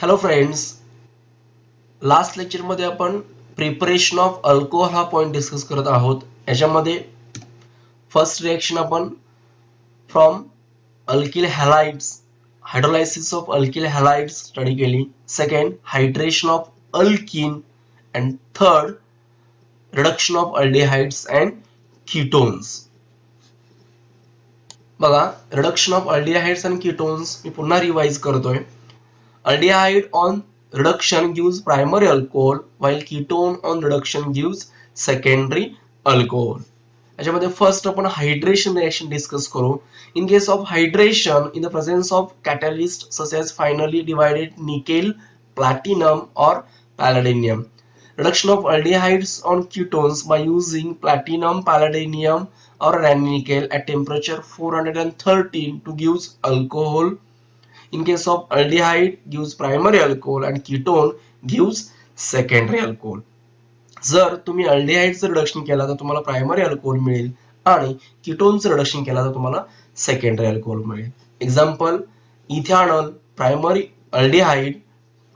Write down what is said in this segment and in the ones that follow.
Hello friends, last lecture मध्ये आपण preparation of alcohol हा पॉइंट डिस्कस करत आहोत. याच्यामध्ये फर्स्ट रिएक्शन आपण from alkyl halides, hydrolysis of alkyl halides study केली. Second, hydration of alkene, and third, reduction of aldehydes and ketones. बघा, reduction of aldehydes and ketones मी पुन्हा revise करतोय. Aldehyde on reduction gives primary alcohol, while ketone on reduction gives secondary alcohol. याच्यामध्ये first आपण hydration reaction discuss करू. In case of hydration, in the presence of catalyst such as finally divided nickel, platinum or palladium. Reduction of aldehydes on ketones by using platinum, palladium or nickel at temperature 413 to gives alcohol. In case of aldehyde gives primary alcohol and ketone gives secondary alcohol. जर तुम्ही अल्डिहाइडचं reduction केला तर तुम्हाला primary alcohol मिळेल आणि कीटोनचं reduction केला तर तुम्हाला सेकंडरी अल्कोहोल मिळेल. Example, ethanol primary aldehyde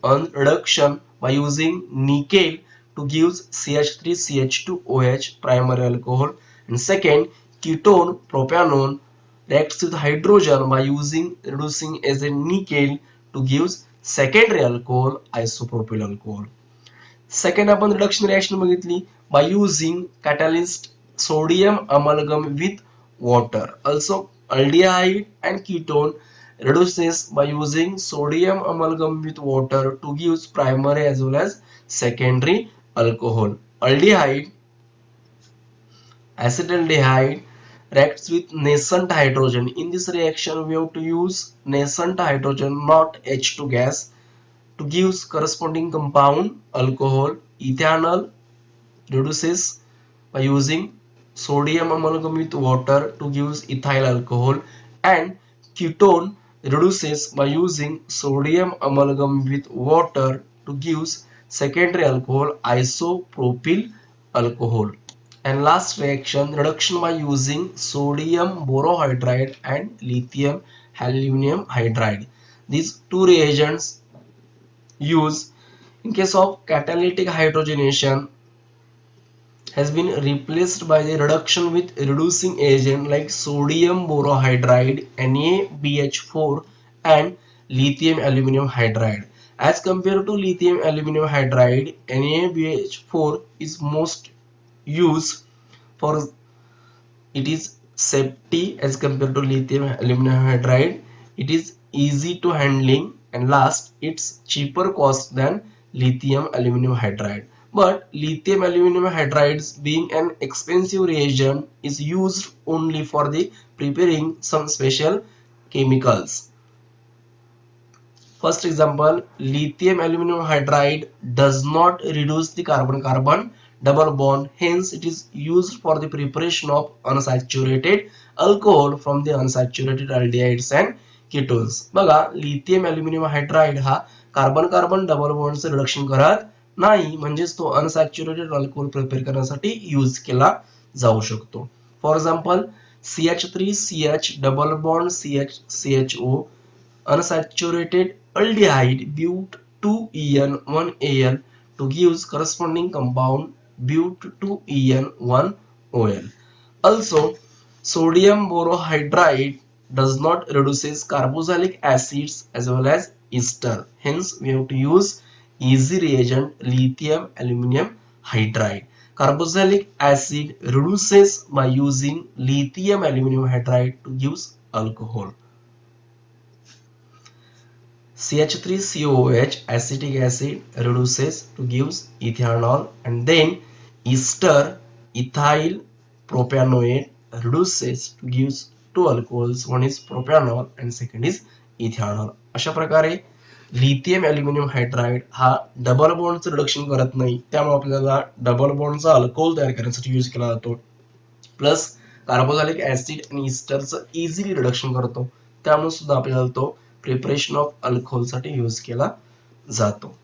on reduction by using nickel to gives CH3CH2OH primary alcohol, and second, ketone propanone reacts with hydrogen by reducing as a nickel to gives secondary alcohol, isopropyl alcohol. Second आपण reduction reaction बघितली by using catalyst sodium amalgam with water. Also aldehyde and ketone reduces by using sodium amalgam with water to give primary as well as secondary alcohol. Aldehyde, acetaldehyde reacts with nascent hydrogen. In this reaction we have to use nascent hydrogen, not H2 gas, to give corresponding compound alcohol. Ethanol reduces by using sodium amalgam with water to give ethyl alcohol, and ketone reduces by using sodium amalgam with water to give secondary alcohol, isopropyl alcohol. And last reaction, reduction by using sodium borohydride and lithium aluminum hydride. These two reagents used in case of catalytic hydrogenation has been replaced by the reduction with reducing agent like sodium borohydride NaBH4 and lithium aluminum hydride. As compared to lithium aluminum hydride, NaBH4 is most used for it is safety as compared to lithium aluminum hydride. It is easy to handling, and last, it's cheaper cost than lithium aluminum hydride. But lithium aluminum hydrides, being an expensive reagent, is used only for the preparing some special chemicals. First example, lithium aluminum hydride does not reduce the carbon-carbon double bond, hence it is used for the preparation of unsaturated alcohol from the unsaturated aldehydes and ketones. बघा, lithium aluminum hydride हा carbon-carbon double बॉन्डचं reduction करत नाही, म्हणजेच तो unsaturated alcohol prepare करण्यासाठी use केला जाऊ शकतो. For example, CH3CH double bond CHCHO unsaturated aldehyde but2en1al to gives corresponding compound but2en1ol. Also, sodium borohydride does not reduces carboxylic acids as well as ester, hence we have to use easy reagent lithium aluminum hydride. Carboxylic acid reduces by using lithium aluminum hydride to gives alcohol. CH3COOH acetic acid reduces to gives ethanol, and then ester ethyl propanoate reduces to gives two alcohols, one is propanol and second is ethanol. अशा प्रकारे lithium aluminium hydride हा double बॉन्डचं reduction करत नाही, त्यामुळे आपल्याला double बॉन्डचा alcohol तयार करण्यासाठी use केला जातो. प्लस कार्बोक्सिलिक ऍसिड आणि इस्टरचं इझिली रिडक्शन करतो, त्यामुळे सुद्धा आपल्याला तो प्रिपरेशन ऑफ अल्कोहोल साठी यूज केला जातो.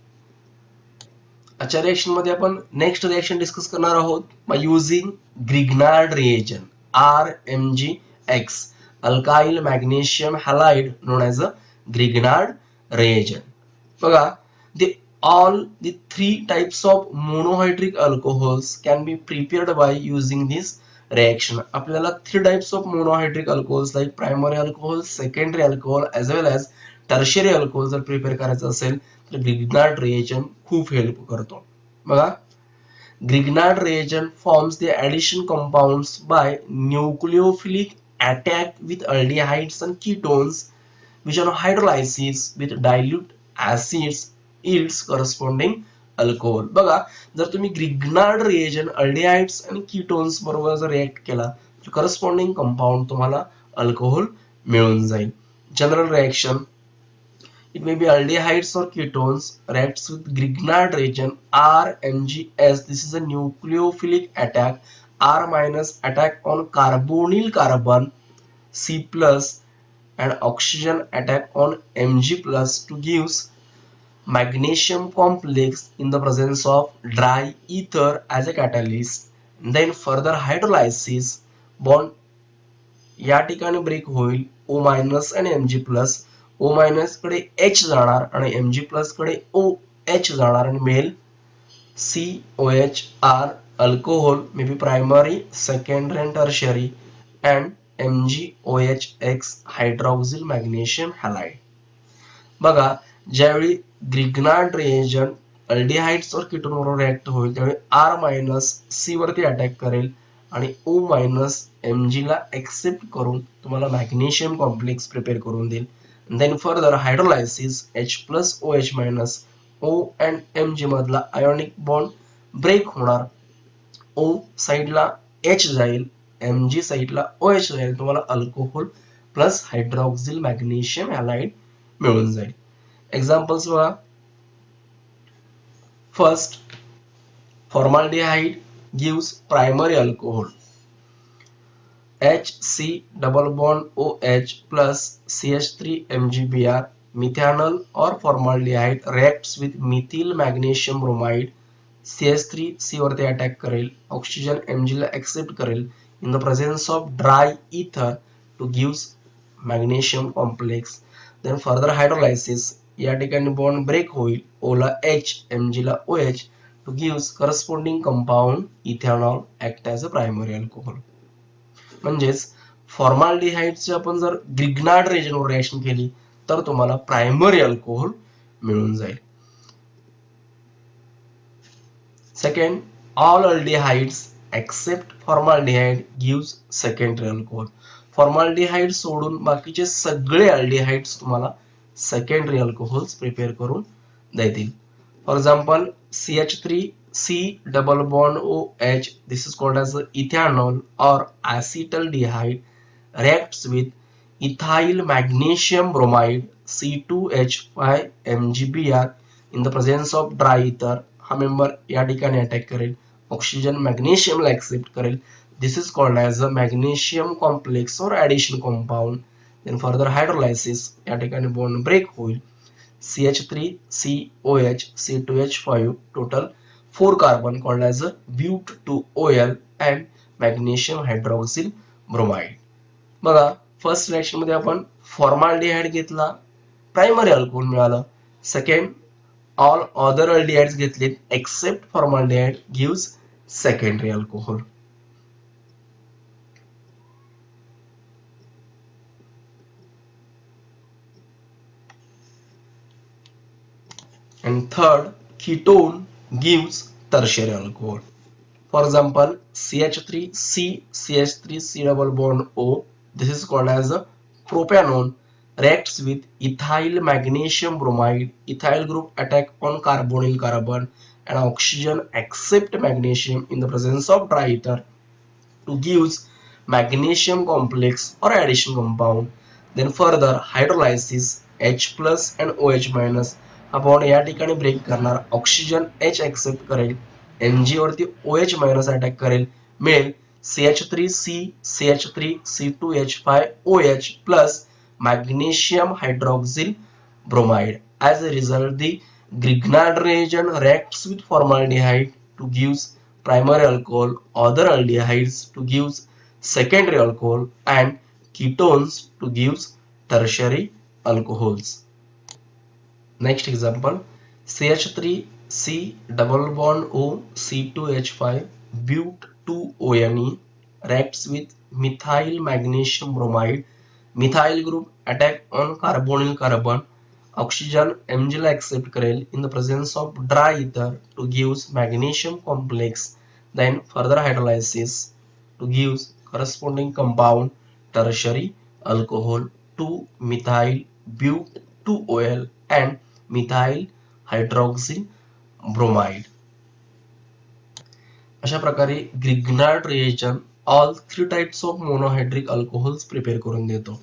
आजच्या रिएक्शन मध्ये आपण नेक्स्ट रिएक्शन डिस्कस करणार आहोत by using Grignard reagent RMgX, alkyl magnesium halide known as a Grignard reagent. बघा, the all the three types of monohydric alcohols can be prepared by using this reaction. आपल्याला three types of monohydric alcohols like primary alcohol, secondary alcohol as well as tertiary alcohol जर prepare करायचं असेल तर Grignard reagent खूप help करतो. बघा, Grignard reagent forms the addition compounds by nucleophilic attack with aldehydes and ketones which on hydrolysis with dilute acids yields corresponding alcohol. बघा, जर तुम्ही ग्रिग्नार्ड रिएजंट अल्डिहाइड्स आणि कीटोन्स बरोबर जर रिएक्ट केला तर करस्पॉन्डिंग कंपाऊंड तुम्हाला अल्कोहोल मिळून जाईल. General reaction, it may be aldehydes or ketones reacts with Grignard reagent RMgS. This is a nucleophilic attack. R minus attack on carbonyl carbon C plus and oxygen attack on Mg plus to gives magnesium complex in the presence of dry ether as a catalyst. Then further hydrolysis bond या ठिकाणी break होईल O minus आणि Mg plus. O minus कडे H जाणार आणि Mg plus कडे OH जाणार आणि मिळेल COHR alcohol may be primary, secondary आणि tertiary and MgOHX hydroxyl magnesium halide. बघा, ज्यावेळी ग्रिग्नार्ड रिएजंट अल्डिहाइड्स और कीटोन बरोबर रिएक्ट होईल त्यावेळी R मायनस C वरती अटॅक करेल आणि O मायनस Mg ला एक्सेप्ट करून तुम्हाला मॅग्नेशियम कॉम्प्लेक्स प्रिपेअर करून देईल. Then further hydrolysis H plus OH minus O and Mg मधला आयोनिक बॉन्ड ब्रेक होणार. O साइडला H जाईल, Mg साइडला OH जाईल, तुम्हाला alcohol plus hydroxyl magnesium halide मिळून जाईल. एक्झाम्पल्स बघा. First, formaldehyde gives primary alcohol HC double bond OH plus CH3 MgBr. Methanol or formaldehyde reacts with methyl magnesium bromide. CH3 C वरती attack करेल, oxygen Mg ला accept करेल in the presence of dry ether to gives magnesium complex. Then further hydrolysis या ठिकाणी bond break होईल, O ला H, Mg ला OH to gives corresponding compound ethanol act as a primary alcohol. म्हणजेच फॉर्माल्डिहाइडची आपण जर ग्रिग्नार्ड रिएजंटवर रिएक्शन केली तर तुम्हाला प्रायमरी अल्कोहोल मिळून जाईल. Second, all aldehydes except formaldehyde gives secondary alcohol. Formaldehyde सोडून बाकीचे सगळे अल्डिहाइड्स तुम्हाला सेकंडरी अल्कोहोल्स प्रिपेअर करून देतील. For example CH3C double bond OH, this is called as ethanol or acetaldehyde, reacts with ethyl magnesium bromide C2H5MgBr in the presence of dry ether. हा member या ठिकाणी attack करेल, oxygen मॅग्नेशियमला accept करेल. This is called as a magnesium complex और addition compound. Then further hydrolysis या ठिकाणी bond break होईल, CH3COH C2H5 total 4 carbon called as a but2OL and magnesium hydroxyl bromide. बघा, फर्स्ट रिएक्शन मध्ये आपण formaldehyde घेतला, primary alcohol मिळालं. Second, all other aldehydes घेतलेत except formaldehyde gives secondary alcohol. And third, ketone gives tertiary alcohol. For example, CH3C, CH3C double bond O, this is called as a propanone, reacts with ethyl magnesium bromide. Ethyl group attack on carbonyl carbon and oxygen accept magnesium in the presence of dry ether to gives magnesium complex or addition compound. Then further hydrolysis H plus and OH minus हा bond या ठिकाणी break करणार, oxygen H accept करेल, Mg वरती OH minus attack करेल, मिळेल CH3C CH3C2H5OH plus magnesium hydroxyl bromide. As a result, the Grignard reagent reacts with formaldehyde to gives primary alcohol, other aldehydes to gives secondary alcohol and ketones to gives tertiary alcohols. Next example, CH3C double bond O C2H5 but2ONe reacts with methyl magnesium bromide. Methyl group attack on carbonyl carbon. Oxygen Mgl accept करेल in the presence of dry ether to gives magnesium complex. Then further hydrolysis to gives corresponding compound tertiary alcohol 2-methyl but2OL and methyl hydroxy bromide. अशा प्रकारे Grignard reagent all three types of monohydric alcohols prepare करून देतो.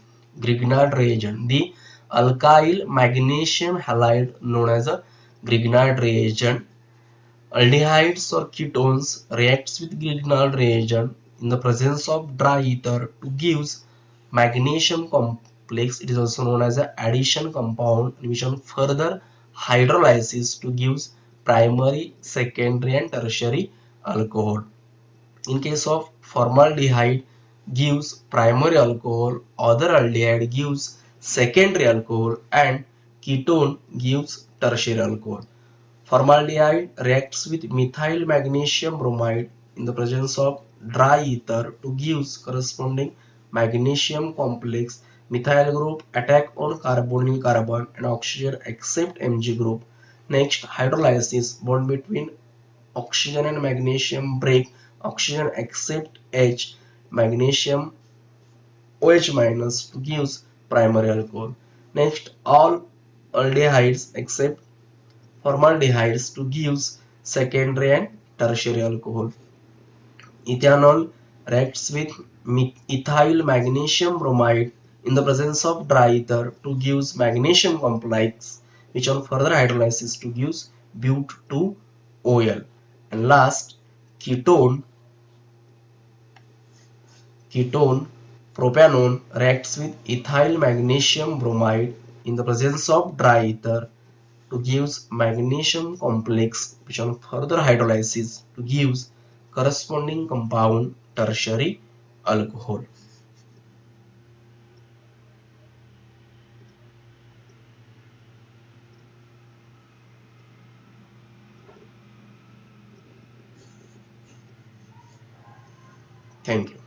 Grignard reagent the alkyl magnesium halide known as a Grignard reagent. Aldehydes or ketones reacts with Grignard reagent in the presence of dry ether to gives magnesium complex. It is also known as a addition compound which on further hydrolysis to gives primary, secondary and tertiary alcohol. In case of formaldehyde gives primary alcohol, other aldehyde gives secondary alcohol and ketone gives tertiary alcohol. Formaldehyde reacts with methyl magnesium bromide in the presence of dry ether to gives corresponding magnesium complex. Methyl group attack on carbonyl carbon and oxygen accept Mg group. Next, hydrolysis bond between oxygen and magnesium break. Oxygen accept H, magnesium OH minus gives primary alcohol. Next, all aldehydes except formaldehydes to gives secondary and tertiary alcohol. Ethanol reacts with ethyl magnesium bromide in the presence of dry ether to gives magnesium complex which on further hydrolysis to gives but2OL. And last, ketone propanone reacts with ethyl magnesium bromide in the presence of dry ether to gives magnesium complex which on further hydrolysis to gives corresponding compound tertiary alcohol. Thank you.